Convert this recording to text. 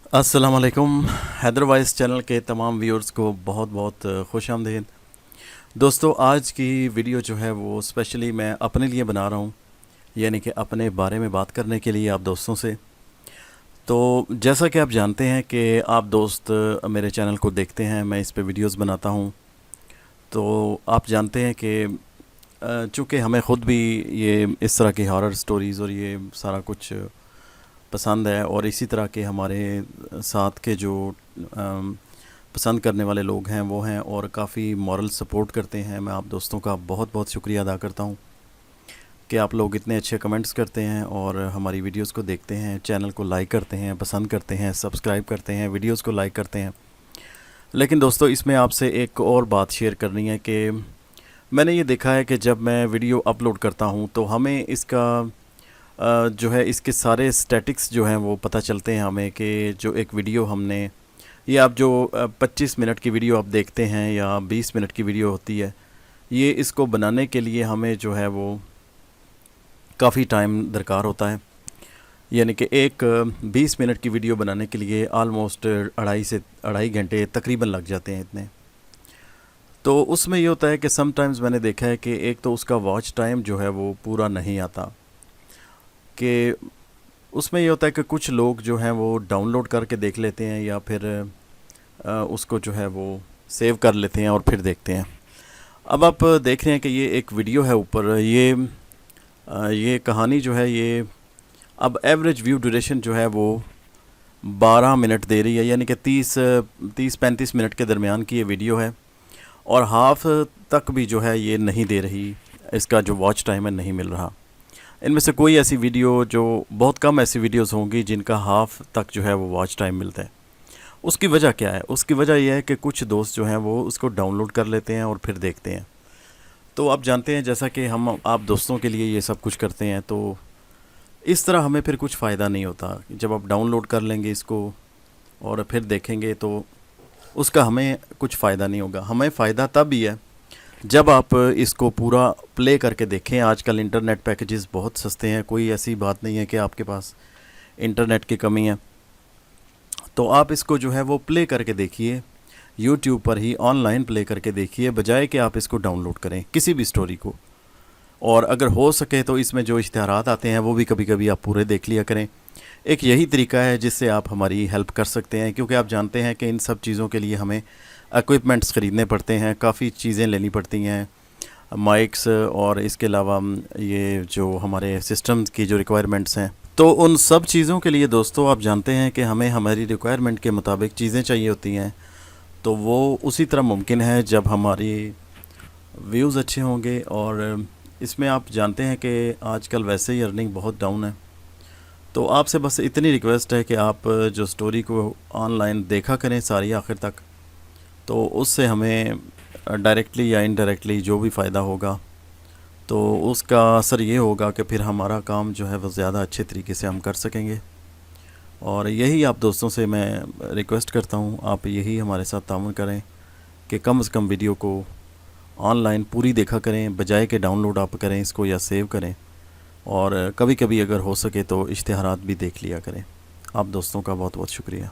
अस्सलाम वालेकुम। Haider vice channel के तमाम व्यूअर्स को बहुत बहुत खुश आमदीद। दोस्तों, आज की वीडियो जो है वो स्पेशली मैं अपने लिए बना रहा हूँ, यानी कि अपने बारे में बात करने के लिए आप दोस्तों से। तो जैसा कि आप जानते हैं कि आप दोस्त मेरे चैनल को देखते हैं, मैं इस पे वीडियोस बनाता हूँ। तो आप जानते हैं कि चूँकि हमें ख़ुद भी ये इस तरह की हॉरर स्टोरीज़ और ये सारा कुछ पसंद है, और इसी तरह के हमारे साथ के जो पसंद करने वाले लोग हैं वो हैं और काफ़ी मॉरल सपोर्ट करते हैं। मैं आप दोस्तों का बहुत बहुत शुक्रिया अदा करता हूँ कि आप लोग इतने अच्छे कमेंट्स करते हैं और हमारी वीडियोस को देखते हैं, चैनल को लाइक करते हैं, पसंद करते हैं, सब्सक्राइब करते हैं, वीडियोस को लाइक करते हैं। लेकिन दोस्तों, इसमें आपसे एक और बात शेयर करनी है कि मैंने ये देखा है कि जब मैं वीडियो अपलोड करता हूँ तो हमें इसका जो है इसके सारे स्टैटिक्स जो हैं वो पता चलते हैं हमें, कि जो एक वीडियो हमने, ये आप जो 25 मिनट की वीडियो आप देखते हैं या 20 मिनट की वीडियो होती है, ये इसको बनाने के लिए हमें जो है वो काफ़ी टाइम दरकार होता है। यानी कि एक 20 मिनट की वीडियो बनाने के लिए आलमोस्ट 2.5 घंटे तकरीबन लग जाते हैं इतने। तो उसमें ये होता है कि समटाइम्स मैंने देखा है कि एक तो उसका वॉच टाइम जो है वो पूरा नहीं आता, कि उसमें ये होता है कि कुछ लोग जो हैं वो डाउनलोड करके देख लेते हैं या फिर उसको जो है वो सेव कर लेते हैं और फिर देखते हैं। अब आप देख रहे हैं कि ये एक वीडियो है ऊपर, ये कहानी जो है ये अब एवरेज व्यू ड्यूरेशन जो है वो 12 मिनट दे रही है, यानी कि 30-35 मिनट के दरमियान की ये वीडियो है, और हाफ़ तक भी जो है ये नहीं दे रही, इसका जो वॉच टाइम है नहीं मिल रहा। इनमें से कोई ऐसी वीडियो, जो बहुत कम ऐसी वीडियोस होंगी जिनका हाफ़ तक जो है वो वॉच टाइम मिलता है। उसकी वजह क्या है? उसकी वजह यह है कि कुछ दोस्त जो हैं वो उसको डाउनलोड कर लेते हैं और फिर देखते हैं। तो आप जानते हैं, जैसा कि हम आप दोस्तों के लिए ये सब कुछ करते हैं, तो इस तरह हमें फिर कुछ फ़ायदा नहीं होता। जब आप डाउनलोड कर लेंगे इसको और फिर देखेंगे तो उसका हमें कुछ फ़ायदा नहीं होगा। हमें फ़ायदा तब ही है जब आप इसको पूरा प्ले करके देखें। आजकल इंटरनेट पैकेजेस बहुत सस्ते हैं, कोई ऐसी बात नहीं है कि आपके पास इंटरनेट की कमी है। तो आप इसको जो है वो प्ले करके देखिए, यूट्यूब पर ही ऑनलाइन प्ले करके देखिए, बजाय कि आप इसको डाउनलोड करें किसी भी स्टोरी को। और अगर हो सके तो इसमें जो इश्तिहारात आते हैं वो भी कभी कभी आप पूरे देख लिया करें। एक यही तरीका है जिससे आप हमारी हेल्प कर सकते हैं, क्योंकि आप जानते हैं कि इन सब चीज़ों के लिए हमें इक्विपमेंट्स ख़रीदने पड़ते हैं, काफ़ी चीज़ें लेनी पड़ती हैं, माइक्स, और इसके अलावा ये जो हमारे सिस्टम की जो रिक्वायरमेंट्स हैं। तो उन सब चीज़ों के लिए दोस्तों, आप जानते हैं कि हमें हमारी रिक्वायरमेंट के मुताबिक चीज़ें चाहिए होती हैं। तो वो उसी तरह मुमकिन है जब हमारी व्यूज़ अच्छे होंगे। और इसमें आप जानते हैं कि आजकल वैसे ही अर्निंग बहुत डाउन है। तो आपसे बस इतनी रिक्वेस्ट है कि आप जो स्टोरी को ऑनलाइन देखा करें सारी आखिर तक, तो उससे हमें डायरेक्टली या इनडायरेक्टली जो भी फ़ायदा होगा, तो उसका असर ये होगा कि फिर हमारा काम जो है वो ज़्यादा अच्छे तरीके से हम कर सकेंगे। और यही आप दोस्तों से मैं रिक्वेस्ट करता हूँ, आप यही हमारे साथ तामुन करें कि कम से कम वीडियो को ऑनलाइन पूरी देखा करें, बजाय कि डाउनलोड आप करें इसको या सेव करें। और कभी कभी अगर हो सके तो इश्तिहारात भी देख लिया करें। आप दोस्तों का बहुत बहुत शुक्रिया।